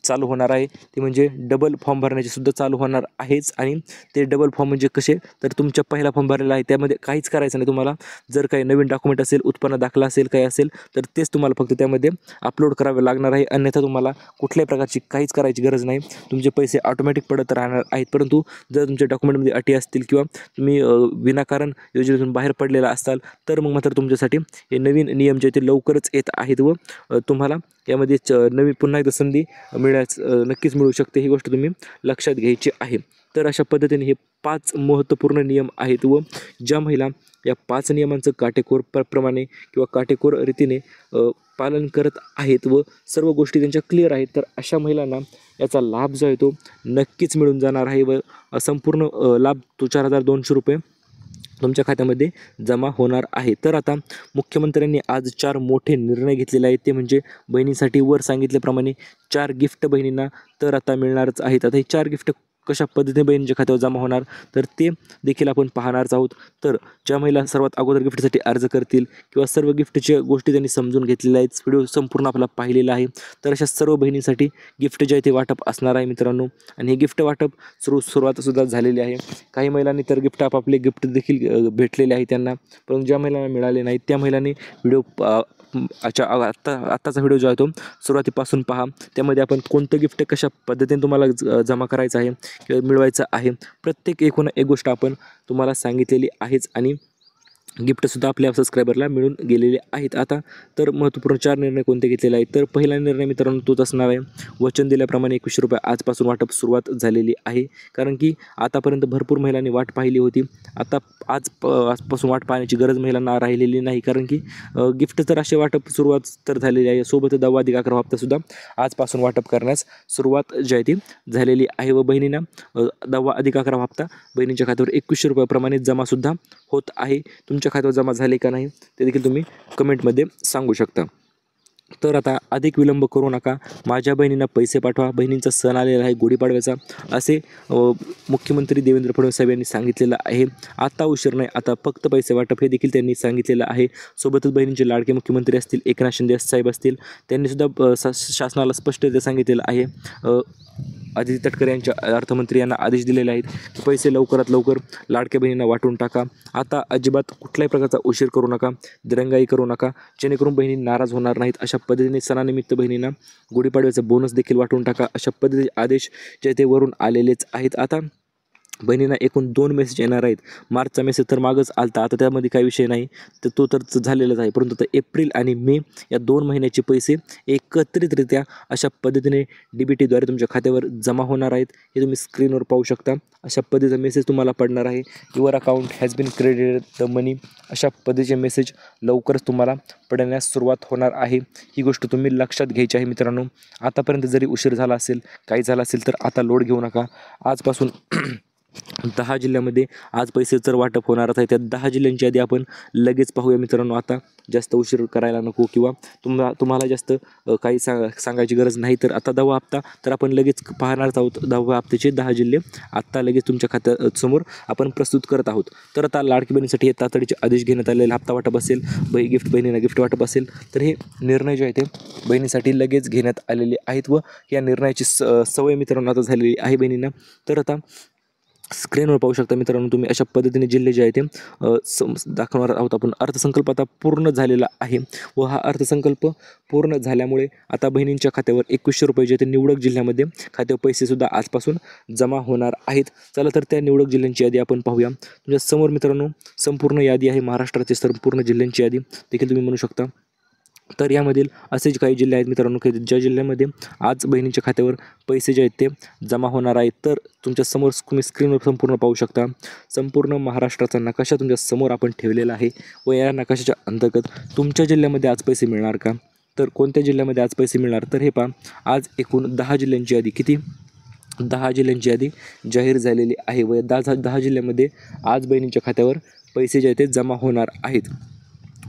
चालू होणार आहे. ते म्हणजे डबल फॉर्म भरण्याचे सुद्धा चालू होणार आहेच. आणि ते डबल फॉर्म म्हणजे कसे, तर तुमच्या पहिला फॉर्म भरलेला आहे त्यामध्ये काहीच करायचं नाही तुम्हाला. जर काही नवीन डॉक्युमेंट असेल, उत्पन्न दाखला असेल, काही असेल, तर तेच तुम्हाला फक्त त्यामध्ये अपलोड करावे लागणार आहे. अन्यथा तुम्हाला कुठल्याही प्रकारची काहीच करायची गरज नाही. तुमचे पैसे ऑटोमॅटिक पडत राहणार आहेत. परंतु जर तुमच्या डॉक्युमेंटमध्ये अटी असतील किंवा तुम्ही विनाकारण योजनेतून बाहेर पडलेला असाल, तर मग मात्र तुमच्यासाठी हे नवीन नियम जे ते लवकरच येत आहेत व तुम्हाला यामध्ये नवीन पुन्हा एकदा संधी नक्कीच मिळू शकते. ही गोष्ट तुम्ही लक्षात घ्यायची आहे. तर अशा पद्धतीने हे 5 महत्त्वपूर्ण नियम आहेत व ज्या महिला या 5 नियमांचं काटेकोरप्रमाणे किंवा काटेकोर रीतीने पालन करत आहेत व सर्व गोष्टी त्यांच्या क्लिअर आहेत, तर अशा महिलांना याचा लाभ जो आहे तो नक्कीच मिळून जाणार आहे व संपूर्ण लाभ तो 4,200 रुपये तुमच्या खात्यामध्ये जमा होणार आहे. तर आता मुख्यमंत्र्यांनी आज 4 मोठे निर्णय घेतलेले आहेत. ते म्हणजे बहिणींसाठी वर सांगितल्याप्रमाणे 4 गिफ्ट बहिणींना तर आता मिळणारच आहेत. आता हे 4 गिफ्ट कशा पद्धतीने बहिणीच्या खात्यावर जमा होणार, तर ते देखील आपण पाहणारच आहोत. तर ज्या महिला सर्वात अगोदर गिफ्टसाठी अर्ज करतील किंवा सर्व गिफ्टच्या गोष्टी त्यांनी समजून घेतलेल्या आहेत, व्हिडिओ संपूर्ण आपला पाहिलेला आहे, तर अशा सर्व बहिणींसाठी गिफ्ट जे आहे ते वाटप असणार आहे मित्रांनो. आणि हे गिफ्ट वाटप सुरुवातसुद्धा झालेली आहे. काही महिलांनी तर आपले गिफ्ट देखील भेटलेले आहे त्यांना, पण ज्या महिलांना मिळाले नाहीत त्या महिलांनी व्हिडिओ आत्ताचा व्हिडिओ जो आहे तो सुरुवातीपासून पहा. त्यामध्ये आपण कोणतं गिफ्ट कशा पद्धतीने तुम्हाला जमा करायचं आहे किंवा मिळवायचं आहे, प्रत्येक एकूण एक गोष्ट आपण तुम्हाला सांगितलेली आहेच. आणि गिफ्टसुद्धा आपल्या सबस्क्रायबरला मिळून गेलेले आहेत. आता तर महत्त्वपूर्ण 4 निर्णय कोणते घेतलेले आहेत, तर पहिला निर्णय मित्रांनो तोच असणार आहे. वचन दिल्याप्रमाणे 2100 रुपये आजपासून वाटप सुरुवात झालेली आहे. कारण की आतापर्यंत भरपूर महिलांनी वाट पाहिली होती. आता आजपासून वाट पाहण्याची गरज महिलांना राहिलेली नाही. कारण की गिफ्ट तर असे वाटप सुरुवात तर झालेली आहे. सोबत 10वा अधिक 11वा हप्तासुद्धा आजपासून वाटप करण्यास सुरुवात जी आहे ती झालेली आहे. व बहिणींना 10वा अधिक 11वा हप्ता बहिणींच्या खात्यावर 2100 रुपयाप्रमाणे जमासुद्धा होत आहे. तुमच्या खात्यावर जमा झाले का नाही ते देखील तुम्ही कमेंटमध्ये सांगू शकता. तर आता अधिक विलंब करू नका, माझ्या बहिणींना पैसे पाठवा, बहिणींचा सण आलेला आहे गुढीपाडव्याचा, असे मुख्यमंत्री देवेंद्र फडणवीस साहेब यांनी सांगितलेलं आहे. आता उशीर नाही, आता फक्त पैसे वाटप हे देखील त्यांनी सांगितलेलं आहे. सोबतच बहिणींचे लाडके मुख्यमंत्री असतील, एकनाथ शिंदे साहेब असतील, त्यांनीसुद्धा शासनाला स्पष्टरित्या सांगितलेलं आहे. आदिती तटकरे यांच्या अर्थमंत्री यांना आदेश दिलेले आहेत की पैसे लवकरात लवकर लाडक्या बहिणींना वाटून टाका. आता अजिबात कुठल्याही प्रकारचा उशीर करू नका, दिरंगाई करू नका, जेणेकरून बहिणी नाराज होणार नाहीत. अशा पद्धतीने सणानिमित्त बहिणींना गुढीपाडव्याचा बोनस देखील वाटून टाका. अशा पद्धतीचे आदेश जे ते वरून आलेलेच आहेत. आता बहिणींना एकूण 2 मेसेज येणार आहेत. मार्चचा मेसेज तर मागच आलता, आता त्यामध्ये काही विषय नाही, तर तो तर झालेलाच आहे. परंतु आता एप्रिल आणि मे या 2 महिन्याचे पैसे एकत्रितरित्या अशा पद्धतीने DBTद्वारे तुमच्या खात्यावर जमा होणार आहेत. हे तुम्ही स्क्रीनवर पाहू शकता. अशा पद्धतीचा मेसेज तुम्हाला पडणार आहे. Your account has been credited the money, अशा पद्धतीचे मेसेज लवकरच तुम्हाला पडण्यास सुरुवात होणार आहे. ही गोष्ट तुम्ही लक्षात घ्यायची आहे मित्रांनो. आतापर्यंत जरी उशीर झाला असेल, काही झालं असेल, तर आता लोड घेऊ नका. आजपासून 10 जिल्ह्यामध्ये आज पैसे तर वाटप होणारच आहे. त्या 10 जिल्ह्यांची यादी आपण लगेच पाहूया मित्रांनो. आता जास्त उशीर करायला नको किंवा तुम्हाला जास्त काही सांगायची गरज नाही. तर आता 10वा हप्ता तर आपण लगेच पाहणारच आहोत. 10व्या हप्त्याचे 10 जिल्हे आत्ता लगेच तुमच्या खात्यासमोर आपण प्रस्तुत करत आहोत. तर आता लाडकी बहिणीसाठी हे तातडीचे आदेश घेण्यात आलेले, हप्ता वाटप असेल, बहिणींना गिफ्ट वाटप असेल, तर हे निर्णय जे आहे ते बहिणीसाठी लगेच घेण्यात आलेले आहेत. व या निर्णयाची सवय मित्रांनो आता झालेली आहे बहिणींना. तर आता स्क्रीनवर पाहू शकता मित्रांनो तुम्ही, अशा पद्धतीने जिल्हे जे आहे ते दाखवणार आहोत आपण. अर्थसंकल्प आता पूर्ण झालेला आहे व हा अर्थसंकल्प पूर्ण झाल्यामुळे आता बहिणींच्या खात्यावर 2100 रुपये जे ते निवडक जिल्ह्यामध्ये खात्यावर पैसेसुद्धा आजपासून जमा होणार आहेत. चला तर त्या निवडक जिल्ह्यांची यादी आपण पाहूया. तुमच्या समोर मित्रांनो संपूर्ण यादी आहे, महाराष्ट्राची संपूर्ण जिल्ह्यांची यादी देखील तुम्ही म्हणू शकता. तर यामधील असेच काही जिल्हे आहेत मित्रांनो की ज्या जिल्ह्यामध्ये आज बहिणींच्या खात्यावर पैसे जे आहेत ते जमा होणार आहेत. तर तुमच्या समोर तुम्ही स्क्रीनवर संपूर्ण पाहू शकता. संपूर्ण महाराष्ट्राचा नकाशा तुमच्या समोर आपण ठेवलेला आहे व या नकाशाच्या अंतर्गत तुमच्या जिल्ह्यामध्ये आज पैसे मिळणार का, तर कोणत्या जिल्ह्यामध्ये आज पैसे मिळणार, तर हे पहा, आज एकूण 10 जिल्ह्यांची यादी, किती 10 जिल्ह्यांची यादी जाहीर झालेली आहे व 10 जिल्ह्यामध्ये आज बहिणींच्या खात्यावर पैसे जे आहेत ते जमा होणार आहेत.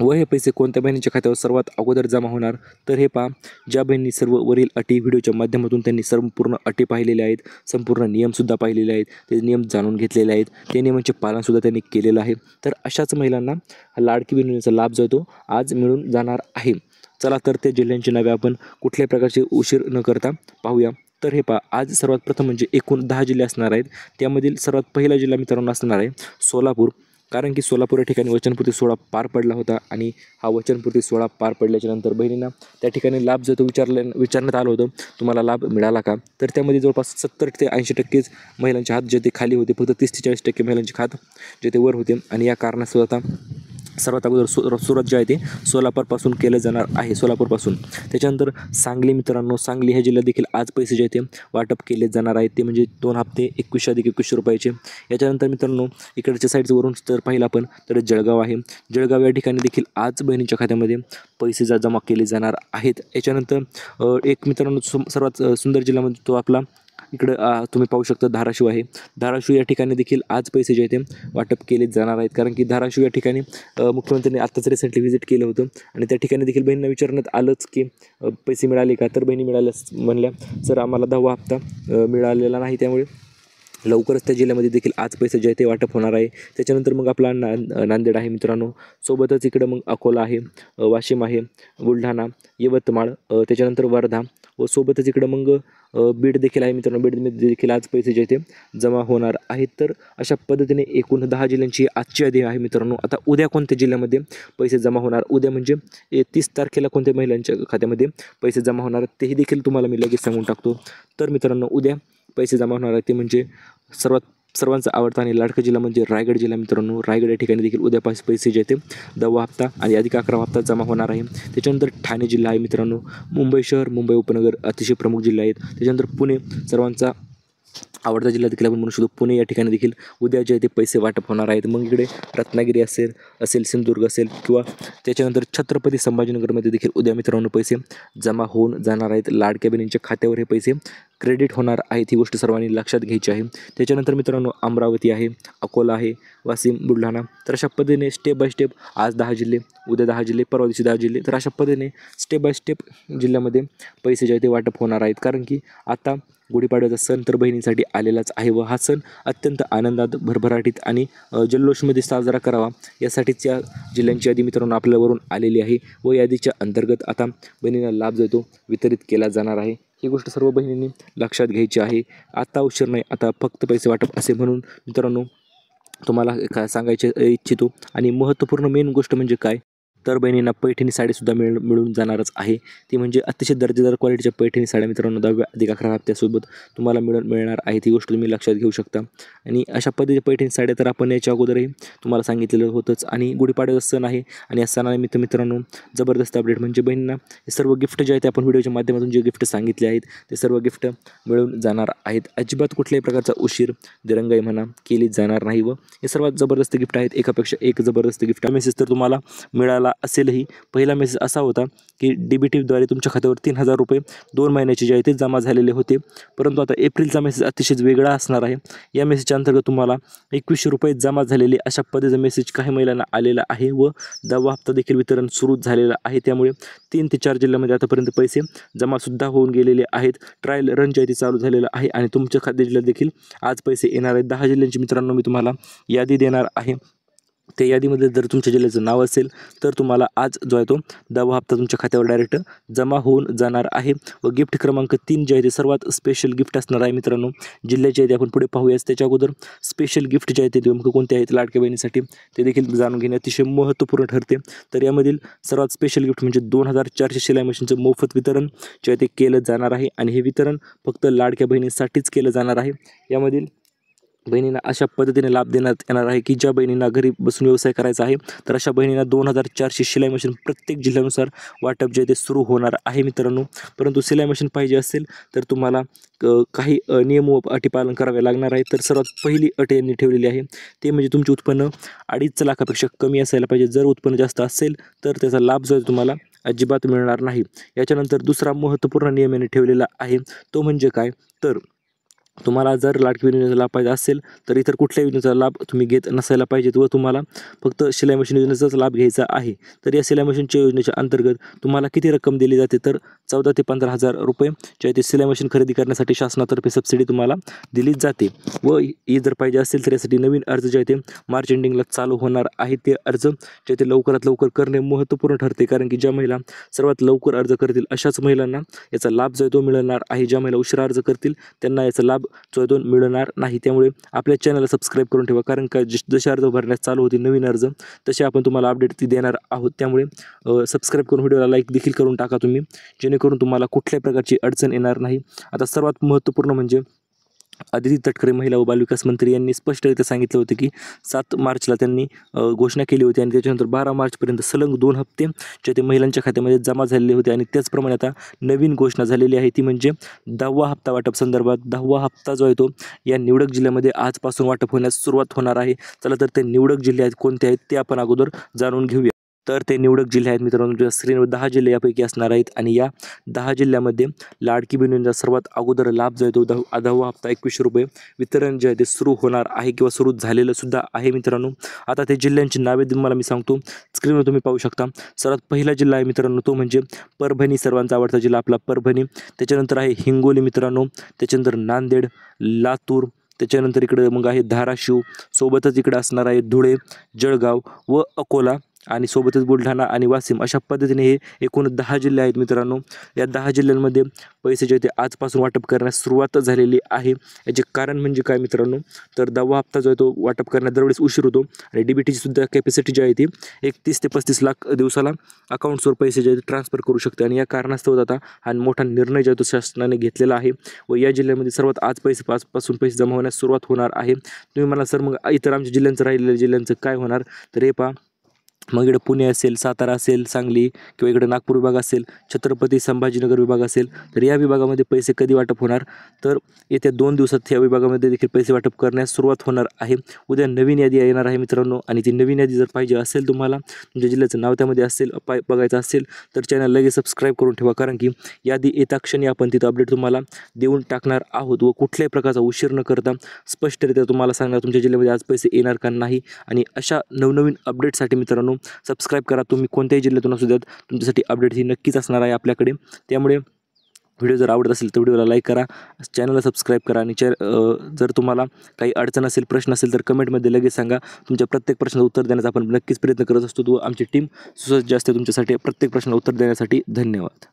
व हे पैसे कोणत्या बहिणीच्या खात्यावर सर्वात अगोदर जमा होणार, तर हे पहा, ज्या बहिणी सर्व वरील अटी व्हिडिओच्या माध्यमातून त्यांनी संपूर्ण अटी पाहिलेल्या आहेत, संपूर्ण नियमसुद्धा पाहिलेले आहेत, ते नियम जाणून घेतलेले आहेत, ते नियमांचे पालनसुद्धा त्यांनी केलेलं आहे. तर अशाच महिलांना लाडकी बहीण योजनेचा लाभ जो आहे तो आज मिळून जाणार आहे. चला तर त्या जिल्ह्यांची नावे आपण कुठल्याही प्रकारचे उशीर न करता पाहूया. तर हे पहा, आज सर्वात प्रथम म्हणजे एकूण 10 जिल्हे असणार आहेत. त्यामधील सर्वात पहिला जिल्हा मित्रांनो असणार आहे सोलापूर. कारण की सोलापूर या ठिकाणी वचनपूर्ती सोहळा पार पडला होता आणि हा वचनपूर्ती सोहळा पार पडल्याच्या नंतर बहिणींना त्या ठिकाणी लाभ जो तो विचारण्यात आलं होतं, तुम्हाला लाभ मिळाला का? तर त्यामध्ये जवळपास 70 ते 80% महिलांचे हात जे ते खाली होते, फक्त 30 ते 40% महिलांचे हात जे ते वर होते. आणि या कारणास्तव आता सर्वात अगोदर सुरुवात जे आहे ते सोलापूरपासून केलं जाणार आहे, सोलापूरपासून. त्याच्यानंतर सांगली मित्रांनो, सांगली ह्या जिल्ह्यात देखील आज पैसे जे आहेत ते वाटप केले जाणार आहेत, ते म्हणजे 2 हप्ते 2121 रुपयाचे. याच्यानंतर मित्रांनो इकडच्या साईडचं वरून जर पाहिलं आपण तर जळगाव आहे. जळगाव या ठिकाणी देखील आज बहिणीच्या खात्यामध्ये पैसे जमा केले जाणार आहेत. याच्यानंतर एक मित्रांनो सर्वात सुंदर जिल्हा म्हणजे तो आपला इकडं तुम्ही पाहू शकता धाराशिव आहे. धाराशिव या ठिकाणी देखील आज पैसे जे आहेत ते वाटप केले जाणार आहेत. कारण की धाराशिव या ठिकाणी मुख्यमंत्र्यांनी आत्ताच रिसेंटली व्हिजिट केलं होतं आणि त्या ठिकाणी देखील बहिणींना विचारण्यात आलंच की पैसे मिळाले का? तर बहिणी मिळाल्यास म्हणल्या, सर आम्हाला 10वा हप्ता मिळालेला नाही, त्यामुळे लवकरच त्या जिल्ह्यामध्ये देखील आज पैसे जे आहे ते वाटप होणार आहे. त्याच्यानंतर मग आपला नांदेड आहे मित्रांनो. सोबतच इकडं मग अकोला आहे, वाशिम आहे, बुलढाणा, यवतमाळ, त्याच्यानंतर वर्धा व सोबतच इकडं मग बीड देखील आहे मित्रांनो. बीडमध्ये देखील आज पैसे जे ते जमा होणार आहेत. तर अशा पद्धतीने एकूण 10 जिल्ह्यांची आजची यादी आहे मित्रांनो. आता उद्या कोणत्या जिल्ह्यामध्ये पैसे जमा होणार, उद्या म्हणजे 30 तारखेला कोणत्या महिलांच्या खात्यामध्ये पैसे जमा होणार तेही देखील तुम्हाला मी लगेच सांगून टाकतो. तर मित्रांनो उद्या पैसे जमा होणार आहेत ते म्हणजे सर्वांचा आवडता आणि लाडका जिल्हा म्हणजे रायगड जिल्हा मित्रांनो. रायगड या ठिकाणी देखील उद्या पैसे जे आहेत ते 10वा हप्ता आणि अधिक 11वा हप्ता जमा होणार आहे. त्याच्यानंतर ठाणे जिल्हा आहे मित्रांनो. मुंबई शहर, मुंबई उपनगर अतिशय प्रमुख जिल्हे आहेत. त्याच्यानंतर पुणे सर्वांचा आवडता जिल्हा देखील आपण म्हणू शकतो. पुणे या ठिकाणी देखील उद्या जे आहे ते पैसे वाटप होणार आहेत. मग इकडे रत्नागिरी असेल सिंधुदुर्ग असेल किंवा त्याच्यानंतर छत्रपती संभाजीनगरमध्ये देखील उद्या मित्रांनो पैसे जमा होऊन जाणार आहेत. लाडक्या बहिणींच्या खात्यावर हे पैसे क्रेडिट होणार आहेत, ही गोष्ट सर्वांनी लक्षात घ्यायची आहे. त्याच्यानंतर मित्रांनो अमरावती आहे, अकोला आहे, वाशिम, बुलढाणा. तर अशा पद्धतीने स्टेप बाय स्टेप आज 10 जिल्हे, उद्या 10 जिल्हे, परवा दिवशी 10 जिल्हे. तर अशा पद्धतीने स्टेप बाय स्टेप जिल्ह्यामध्ये पैसे जे आहे ते वाटप होणार आहेत. कारण की आता गुढीपाडव्याचा सण तर बहिणींसाठी आलेलाच आहे व हा सण अत्यंत आनंदात, भरभराटीत आणि जल्लोषमध्ये साजरा करावा यासाठीच या जिल्ह्यांची यादी मित्रांनो आपल्यावरून आलेली आहे व यादीच्या अंतर्गत आता बहिणींना लाभ जो तो वितरित केला जाणार आहे. ही गोष्ट सर्व बहिणींनी लक्षात घ्यायची आहे. आता उशीर नाही, आता फक्त पैसे वाटप असे म्हणून मित्रांनो तुम्हाला काय सांगायचे इच्छितो. आणि महत्त्वपूर्ण मेन गोष्ट म्हणजे काय, तर बहिणींना पैठणी साडीसुद्धा मिळून जाणारच आहे. ती म्हणजे अतिशय दर्जेदार क्वालिटीच्या पैठणी साड्या मित्रांनो 10व्या अधिक 11 हप्त्यासोबत तुम्हाला मिळणार आहे. ती गोष्ट तुम्ही लक्षात घेऊ शकता. आणि अशा पद्धतीची पैठणी साड्या तर आपण याच्या अगोदरही तुम्हाला सांगितलेलं होतंच. आणि गुढीपाडव्याचा सण आहे आणि या सणानिमित्त मित्रांनो जबरदस्त अपडेट म्हणजे बहिणींना हे सर्व गिफ्ट जे आहेत आपण व्हिडिओच्या माध्यमातून जे गिफ्ट सांगितले आहेत ते सर्व गिफ्ट मिळून जाणार आहेत. अजिबात कुठल्याही प्रकारचा उशीर, दिरंगाई म्हणा केली जाणार नाही व हे सर्वात जबरदस्त गिफ्ट आहेत. एकापेक्षा एक जबरदस्त गिफ्ट. मेसेज तर तुम्हाला मिळाला असेलही. पहिला मेसेज असा होता की DBTद्वारे तुमच्या खात्यावर 3000 रुपये 2 महिन्याचे जे आहे ते जमा झालेले होते. परंतु आता एप्रिलचा मेसेज अतिशय वेगळा असणार आहे. या मेसेजच्या अंतर्गत तुम्हाला 2100 रुपये जमा झालेले अशा पद्धतीचा मेसेज काही महिलांना आलेला आहे व 10वा हप्ता देखील वितरण सुरू झालेलं आहे. त्यामुळे 3 ते 4 जिल्ह्यामध्ये आतापर्यंत पैसे जमासुद्धा होऊन गेलेले आहेत. ट्रायल रन जे आहे ते चालू झालेलं आहे आणि तुमच्या खाते जिल्ह्यात देखील आज पैसे येणार आहेत. 10 जिल्ह्यांची मित्रांनो मी तुम्हाला यादी देणार आहे. त्या यादीमध्ये जर तुमच्या जिल्ह्याचं नाव असेल तर तुम्हाला आज जो आहे तो 10वा हप्ता तुमच्या खात्यावर डायरेक्ट जमा होऊन जाणार आहे. व गिफ्ट क्रमांक 3 जे आहे ते सर्वात स्पेशल गिफ्ट असणार आहे मित्रांनो. जिल्ह्याचे आहे ते आपण पुढे पाहूयाच. त्याच्या अगोदर स्पेशल गिफ्ट जे आहे ते नेमकं कोणते आहेत लाडक्या बहिणीसाठी ते देखील जाणून घेणे अतिशय महत्त्वपूर्ण ठरते. तर यामधील सर्वात स्पेशल गिफ्ट म्हणजे 2400 शिलाई मशीनचं मोफत वितरण जे आहे ते केलं जाणार आहे आणि हे वितरण फक्त लाडक्या बहिणींसाठीच केलं जाणार आहे. यामधील बहिणींना अशा पद्धतीने लाभ देण्यात येणार आहे की ज्या बहिणींना घरी बसून व्यवसाय करायचा आहे तर अशा बहिणींना 2400 शिलाई मशीन प्रत्येक जिल्ह्यानुसार वाटप जे ते सुरू होणार आहे मित्रांनो. परंतु शिलाई मशीन पाहिजे असेल तर तुम्हाला काही नियम व अटी पालन करावे लागणार आहे. तर सर्वात पहिली अट यांनी ठेवलेली आहे ते म्हणजे तुमचे उत्पन्न 2.5 लाखापेक्षा कमी असायला पाहिजे. जर उत्पन्न जास्त असेल तर त्याचा लाभ जो तुम्हाला अजिबात मिळणार नाही. याच्यानंतर दुसरा महत्त्वपूर्ण नियम यांनी ठेवलेला आहे तो म्हणजे काय, तर तुम्हाला जर लाडकी बहीण योजनेचा लाभ पाहिजे असेल तर इतर कुठल्याही योजनेचा लाभ तुम्ही घेत नसायला पाहिजेत व तुम्हाला फक्त शिलाई मशीन योजनेचाच लाभ घ्यायचा आहे. तर या शिलाई मशीनच्या योजनेच्या अंतर्गत तुम्हाला किती रक्कम दिली जाते तर 14 ते 15,000 रुपये जे आहे ते शिलाई मशीन खरेदी करण्यासाठी शासनातर्फे सबसिडी तुम्हाला दिली जाते. व ही जर पाहिजे असेल तर यासाठी नवीन अर्ज जे आहे ते मार्च एंडिंगला चालू होणार आहे. ते अर्ज जे आहे ते लवकरात लवकर करणे महत्त्वपूर्ण ठरते, कारण की ज्या महिला सर्वात लवकर अर्ज करतील अशाच महिलांना याचा लाभ जो आहे तो मिळणार आहे. ज्या महिला उशिरा अर्ज करतील त्यांना याचा लाभ जो आहे तो मिळणार नाही. त्यामुळे आपल्या चॅनलला सबस्क्राईब करून ठेवा, कारण का जसे अर्ज भरण्यास चालू होतील नवीन अर्ज तसे आपण तुम्हाला अपडेट ती देणार आहोत. त्यामुळे सबस्क्राईब करून व्हिडिओला लाईक देखील करून टाका तुम्ही, जेणेकरून तुम्हाला कुठल्याही प्रकारची अडचण येणार नाही. आता सर्वात महत्त्वपूर्ण म्हणजे आदिती तटकरे महिला व बालविकास मंत्री यांनी स्पष्टरित्या सांगितलं होतं की 7 मार्चला त्यांनी घोषणा केली होती आणि त्याच्यानंतर 12 मार्चपर्यंत सलग 2 हप्ते जे ते महिलांच्या खात्यामध्ये जमा झालेले होते. आणि त्याचप्रमाणे आता नवीन घोषणा झालेली आहे ती म्हणजे 10वा हप्ता वाटप संदर्भात. 10वा हप्ता जो आहे तो या निवडक जिल्ह्यामध्ये आजपासून वाटप होण्यास सुरुवात होणार आहे. चला तर ते निवडक जिल्हे आहेत कोणते आहेत ते आपण अगोदर जाणून घेऊया. तर ते निवडक जिल्हे आहेत मित्रांनो, तुमच्या स्क्रीनवर 10 जिल्हे यापैकी असणार आहेत आणि या 10 जिल्ह्यामध्ये लाडकी बहीण योजनेचा सर्वात अगोदर लाभ जो आहे तो 10वा हप्ता 2100 रुपये वितरण जे आहे ते सुरू होणार आहे किंवा सुरू झालेलं सुद्धा आहे मित्रांनो. आता ते जिल्ह्यांची नावे तुम्हाला मी सांगतो, स्क्रीनवर तुम्ही पाहू शकता. सर्वात पहिला जिल्हा आहे मित्रांनो तो म्हणजे परभणी, सर्वांचा आवडता जिल्हा आपला परभणी. त्याच्यानंतर आहे हिंगोली मित्रांनो, त्याच्यानंतर नांदेड, लातूर, त्याच्यानंतर इकडे मग आहे धाराशिव, सोबतच इकडे असणार आहे धुळे, जळगाव व अकोला आणि सोबतच बुलढाणा आणि वाशिम. अशा पद्धतीने हे एकूण 10 जिल्हे आहेत मित्रांनो. या 10 जिल्ह्यांमध्ये पैसे जे ते आजपासून वाटप करण्यास सुरुवात झालेली आहे. याचे कारण म्हणजे काय मित्रांनो, तर 10वा हप्ता जो आहे तो वाटप करण्यात दरवेळेस उशीर होतो आणि DBTची सुद्धा कॅपॅसिटी जी आहे ती 31 ते 35 लाख दिवसाला अकाउंट्सवर पैसे जे ट्रान्सफर करू शकते. आणि या कारणास्तव आता हा मोठा निर्णय जो आहे तो शासनाने घेतलेला आहे व या जिल्ह्यामध्ये सर्वात आजपासून पैसे जमा होण्यास सुरुवात होणार आहे. तुम्ही मला सर मग इतर आमच्या जिल्ह्यांचं राहिलेल्या जिल्ह्यांचं काय होणार, तर हे पहा. मग इकडे पुणे असेल, सातारा असेल, सांगली किंवा इकडे नागपूर विभाग असेल, छत्रपती संभाजीनगर विभाग असेल, तर या विभागामध्ये पैसे कधी वाटप होणार, तर येत्या 2 दिवसात या विभागामध्ये देखील पैसे वाटप करण्यास सुरुवात होणार आहे. उद्या नवीन यादी येणार आहे मित्रांनो आणि ती नवीन यादी जर पाहिजे असेल तुम्हाला, तुमच्या जिल्ह्याचं नाव त्यामध्ये असेल बघायचं असेल तर चॅनल लगेच सबस्क्राईब करून ठेवा, कारण की यादी येता क्षणी आपण तिथं अपडेट तुम्हाला देऊन टाकणार आहोत व कुठल्याही प्रकारचा उशीर न करता स्पष्टरित्या तुम्हाला सांगणार तुमच्या जिल्ह्यामध्ये आज पैसे येणार का नाही. आणि अशा नवनवीन अपडेटसाठी मित्रांनो सबस्क्राईब करा. तुम्ही कोणत्याही जिल्ह्यातून असू द्यात, तुमच्यासाठी अपडेट ही नक्कीच असणार आहे आपल्याकडे. त्यामुळे व्हिडिओ जर आवडत असेल तर व्हिडिओला लाईक करा, चॅनलला सबस्क्राईब करा आणि जर तुम्हाला काही अडचण असेल, प्रश्न असेल तर कमेंटमध्ये लगेच सांगा. तुमच्या प्रत्येक प्रश्नाचं उत्तर देण्याचा आपण नक्कीच प्रयत्न करत असतो व आमची टीम सुसज्ज असते तुमच्यासाठी प्रत्येक प्रश्नाला उत्तर देण्यासाठी. धन्यवाद.